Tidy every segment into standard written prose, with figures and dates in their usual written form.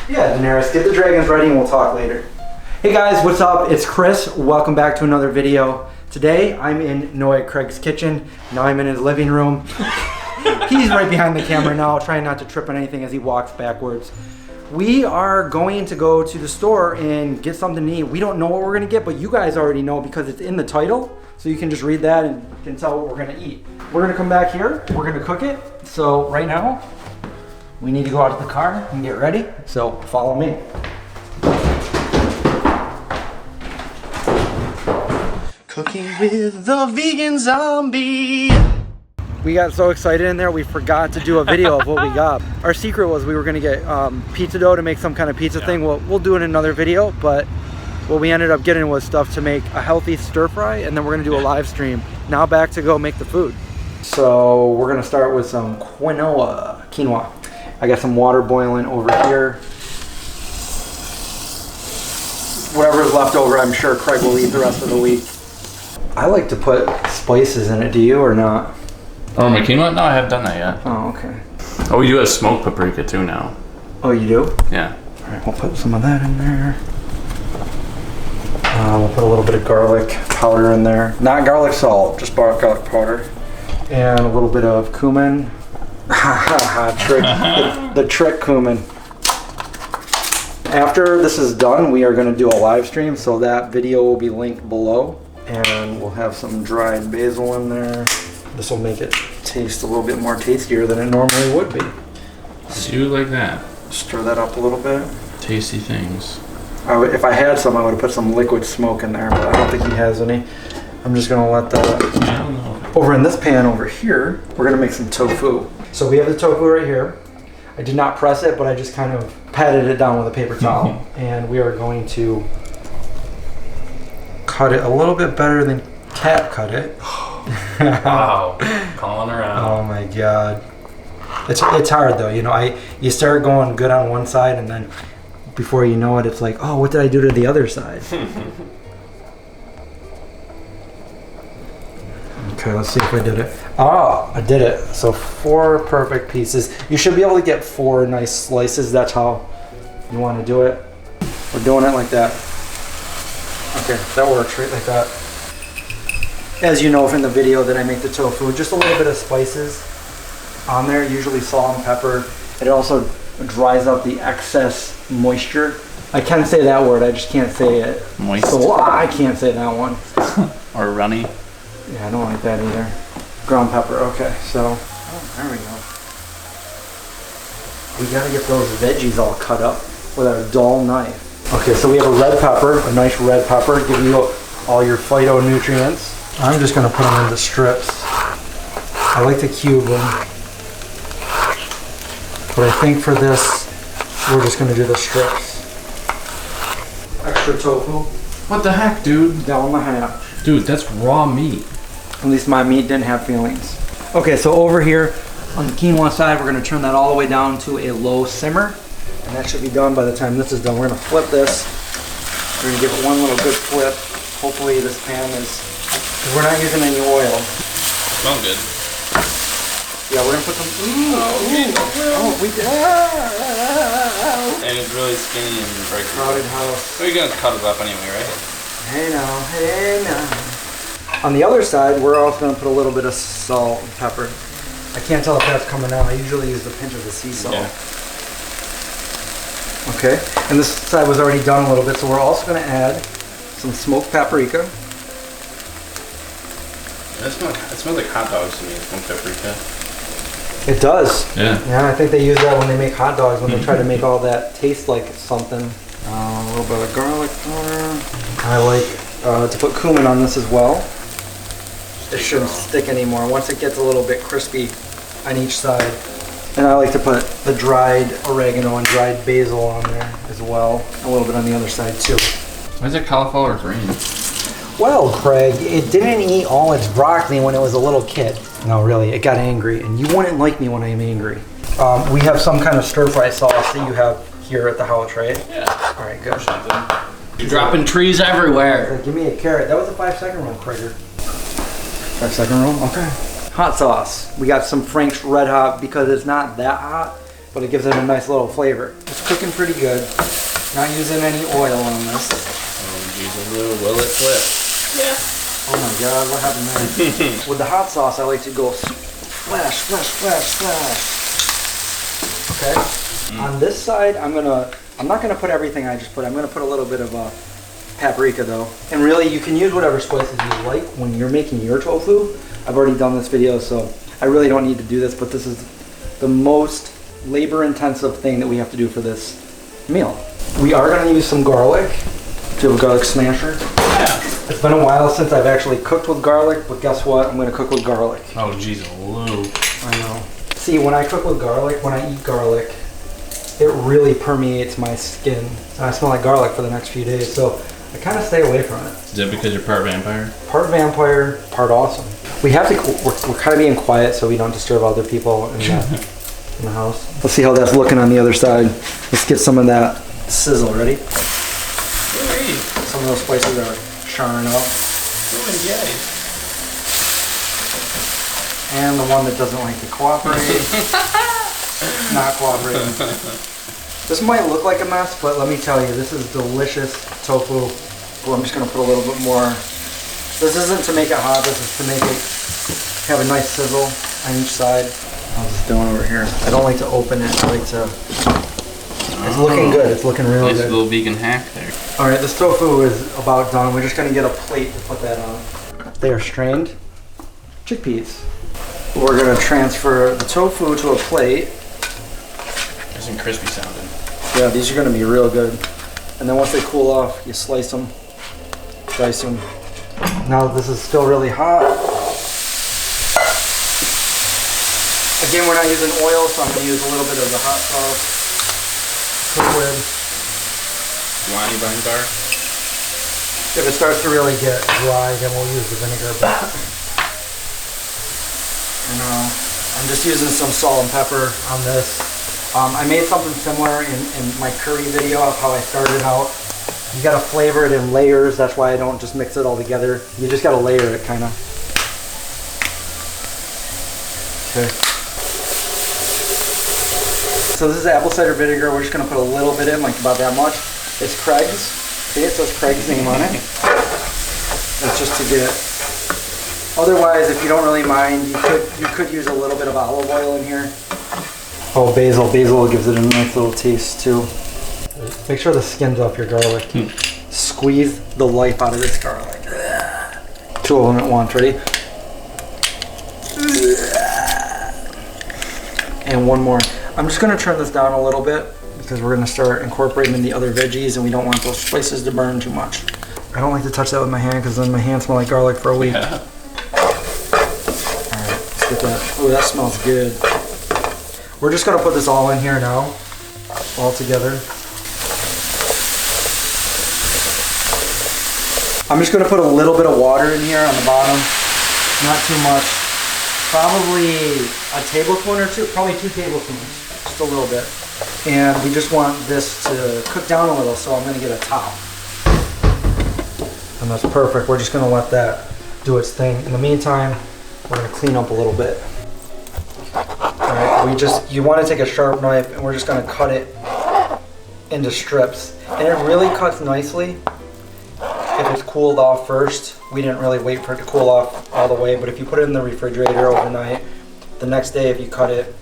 Yeah, Daenerys, get the dragons ready and we'll talk later. Hey guys, what's up? It's Chris. Welcome back to another video. Today, I'm in Noah Craig's kitchen. Now I'm in his living room. He's right behind the camera now, trying not to trip on anything as he walks backwards. We are going to go to the store and get something to eat. We don't know what we're gonna get, but you guys already know because it's in the title. So you can just read that and you can tell what we're gonna eat. We're gonna come back here, we're gonna cook it. So right now, we need to go out to the car and get ready. So follow me. Cooking with the vegan zombie. We got so excited in there, we forgot to do a video of what we got. Our secret was we were gonna get pizza dough to make some kind of pizza thing. We'll do it in another video, but what we ended up getting was stuff to make a healthy stir fry, and then we're gonna do a live stream. Now back to go make the food. So we're gonna start with some quinoa. I got some water boiling over here. Whatever's left over, I'm sure Craig will eat the rest of the week. I like to put spices in it. Do you or not? Oh, my quinoa? No, I haven't done that yet. Oh, okay. Oh, we do have smoked paprika too now. Oh, you do? Yeah. All right, we'll put some of that in there. We'll put a little bit of garlic powder in there. Not garlic salt, just garlic powder. And a little bit of cumin. the trick cumin. After this is done, we are going to do a live stream, so that video will be linked below. And we'll have some dried basil in there. This will make it taste a little bit more tastier than it normally would be. See you like that. Stir that up a little bit. Tasty things. If I had some, I would have put some liquid smoke in there, but I don't think he has any. I'm just going to let that... I don't know. Over in this pan over here, we're going to make some tofu. So we have the tofu right here. I did not press it, but I just kind of patted it down with a paper towel. And we are going to cut it a little bit better than Cat cut it. Wow, calling her out. Oh my god. It's hard though, you know, you start going good on one side and then before you know it, it's like, oh, what did I do to the other side? Okay, let's see if I did it. Oh, I did it. So 4 perfect pieces. You should be able to get 4 nice slices. That's how you want to do it. We're doing it like that. Okay, that works right like that. As you know from the video that I make the tofu, just a little bit of spices on there, usually salt and pepper. It also dries out the excess moisture. I can say that word, I just can't say it. Moist. So I can't say that one. Or runny. Yeah, I don't like that either. Ground pepper, okay, so, oh, there we go. We gotta get those veggies all cut up with a dull knife. Okay, so we have a red pepper, a nice red pepper, give you all your phytonutrients. I'm just gonna put them into strips. I like to cube them. But I think for this, we're just gonna do the strips. Extra tofu. What the heck, dude? Down the hatch. Dude, that's raw meat. At least my meat didn't have feelings. Okay, so over here on the quinoa side, we're gonna turn that all the way down to a low simmer. And that should be done by the time this is done. We're gonna flip this. We're gonna give it one little good flip. Hopefully this pan is, because we're not using any oil. Smells good. Yeah, we're gonna put some, we did. And it's really skinny and very Crowded house. Well, you're gonna cut it up anyway, right? Hey now, hey now. On the other side, we're also gonna put a little bit of salt and pepper. I can't tell if that's coming out. I usually use the pinch of the sea salt. Yeah. Okay, and this side was already done a little bit, so we're also gonna add some smoked paprika. It smells like hot dogs to me, smoked paprika. It does. Yeah. Yeah, I think they use that when they make hot dogs, when they try to make all that taste like something. A little bit of garlic powder. I like to put cumin on this as well. It shouldn't stick anymore once it gets a little bit crispy on each side. And I like to put the dried oregano and dried basil on there as well. A little bit on the other side too. Why is it cauliflower green? Well, Craig, it didn't eat all its broccoli when it was a little kid. No, really, it got angry, and you wouldn't like me when I am angry. We have some kind of stir-fry sauce that you have here at the house, right? Yeah. All right, good. You're dropping trees everywhere. Give me a carrot. That was a 5-second roll, Craiger. 5-second roll? Okay. Hot sauce. We got some Frank's Red Hot because it's not that hot, but it gives it a nice little flavor. Just cooking pretty good. Not using any oil on this. Oh, Jesus, will it flip? Yeah. Oh my God, what happened there? With the hot sauce, I like to go splash, splash, splash, splash. Okay. On this side, I'm not gonna put everything I just put. I'm gonna put a little bit of paprika though. And really, you can use whatever spices you like when you're making your tofu. I've already done this video, so I really don't need to do this, but this is the most labor-intensive thing that we have to do for this meal. We are gonna use some garlic. Do you have a garlic smasher? Yeah. It's been a while since I've actually cooked with garlic, but guess what? I'm gonna cook with garlic. Oh, jeez, Lou. I know. See, when I cook with garlic, when I eat garlic, it really permeates my skin. And I smell like garlic for the next few days, so I kind of stay away from it. Is that because you're part vampire? Part vampire, part awesome. We have to, we're kind of being quiet so we don't disturb other people in the house. Let's see how that's looking on the other side. Let's get some of that sizzle. Ready? Hey. Some of those spices are charring up. Oh, yay. And the one that doesn't like to cooperate. Not cooperating. This might look like a mess, but let me tell you, this is delicious tofu. Well, I'm just gonna put a little bit more. This isn't to make it hot, this is to make it have a nice sizzle on each side. How's this doing over here? I don't like to open it, I like to... It's looking good, it's looking real Nice good. little vegan hack there. Alright, this tofu is about done. We're just gonna get a plate to put that on. They are strained chickpeas. We're gonna transfer the tofu to a plate. Nice and crispy sounding. Yeah, these are gonna be real good. And then once they cool off, you slice them, dice them. Now this is still really hot. Again, we're not using oil, so I'm gonna use a little bit of the hot sauce. Cook with. You want any bone bar? If it starts to really get dry, then we'll use the vinegar. But I'm just using some salt and pepper on this. I made something similar in my curry video of how I started out. You gotta flavor it in layers. That's why I don't just mix it all together. You just gotta layer it, kind of. Okay. So this is apple cider vinegar. We're just gonna put a little bit in, like about that much. It's Craig's. See, it says Craig's name on it. It's just to get. Otherwise, if you don't really mind, you could use a little bit of olive oil in here. Oh, basil. Basil gives it a nice little taste too. Make sure the skin's off your garlic. Squeeze the life out of this garlic. Two of them at once. Ready? And one more. I'm just gonna turn this down a little bit because we're gonna start incorporating the other veggies and we don't want those spices to burn too much. I don't like to touch that with my hand because then my hands smell like garlic for a week. Yeah. Alright, let's get that. Oh, that smells good. We're just gonna put this all in here now, all together. I'm just gonna put a little bit of water in here on the bottom, not too much. Probably a tablespoon or two, probably 2 tablespoons, just a little bit. And we just want this to cook down a little, so I'm gonna get a top. And that's perfect. We're just gonna let that do its thing. In the meantime, we're gonna clean up a little bit. Alright, you wanna take a sharp knife and we're just gonna cut it into strips. And it really cuts nicely if it's cooled off first. We didn't really wait for it to cool off all the way, but if you put it in the refrigerator overnight, the next day if you cut it,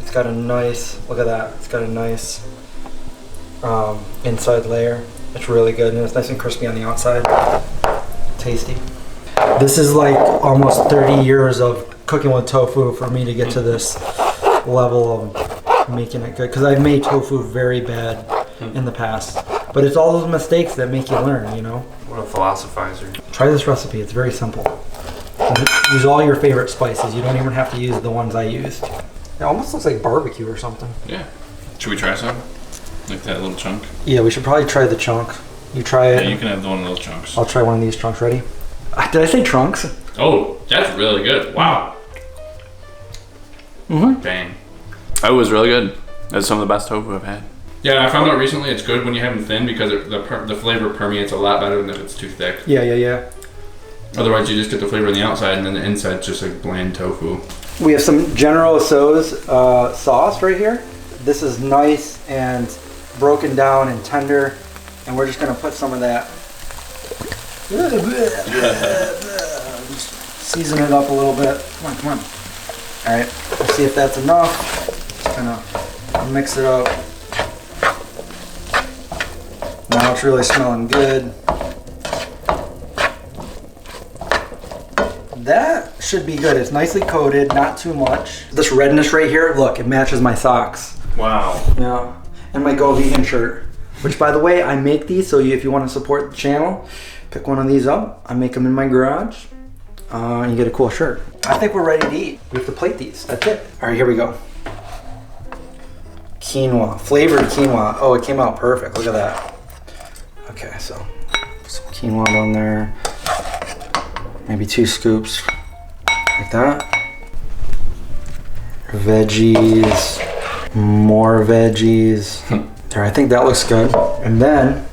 it's got a nice, look at that, it's got a nice inside layer. It's really good and it's nice and crispy on the outside. Tasty. This is like almost 30 years of cooking with tofu for me to get to this level of making it good, because I've made tofu very bad in the past. But it's all those mistakes that make you learn, you know? What a philosophizer. Try this recipe, it's very simple. Use all your favorite spices. You don't even have to use the ones I used. It almost looks like barbecue or something. Yeah. Should we try some? Like that little chunk? Yeah, we should probably try the chunk. You try it. Yeah, you can have one of those chunks. I'll try one of these chunks. Ready? Did I say trunks? Oh, that's really good. Wow. Mm-hmm. Bang. That was really good. That's some of the best tofu I've had. Yeah, I found out recently it's good when you have them thin because the flavor permeates a lot better than if it's too thick. Yeah. Otherwise, you just get the flavor on the outside and then the inside's just like bland tofu. We have some General TSO's sauce right here. this is nice and broken down and tender. And we're just gonna put some of that. Season it up a little bit. Come on. All right, let's see if that's enough. Just gonna mix it up. Now it's really smelling good. That should be good. It's nicely coated, not too much. This redness right here, look, it matches my socks. Wow. Yeah, and my Go Vegan shirt. Which, by the way, I make these, so if you want to support the channel, pick one of these up. I make them in my garage. You get a cool shirt. I think we're ready to eat. We have to plate these. That's it. All right, here we go. Quinoa, flavored quinoa. Oh, it came out perfect. Look at that. Okay, so put some quinoa on there. Maybe 2 scoops, like that. Veggies, more veggies. There, I think that looks good. And then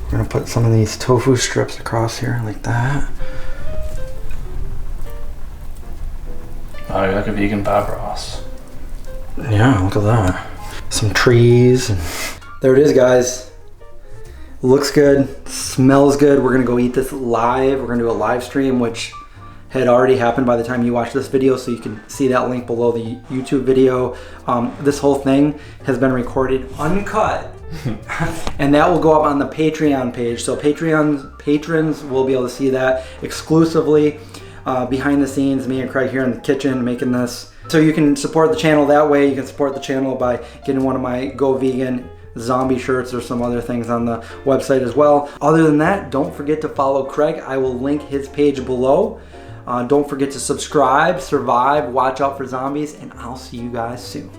I'm gonna put some of these tofu strips across here, like that. Oh, you're like a vegan Bob Ross. Yeah, look at that. Some trees. And there it is, guys. Looks good, smells good. We're gonna go eat this live. We're gonna do a live stream, which had already happened by the time you watch this video, so you can see that link below the YouTube video. This whole thing has been recorded uncut, and that will go up on the Patreon page. So patrons will be able to see that exclusively behind the scenes, me and Craig here in the kitchen making this. So you can support the channel that way. You can support the channel by getting one of my Go Vegan zombie shirts or some other things on the website as well. Other than that, don't forget to follow Craig. I will link his page below. Don't forget to subscribe, survive, watch out for zombies, and I'll see you guys soon.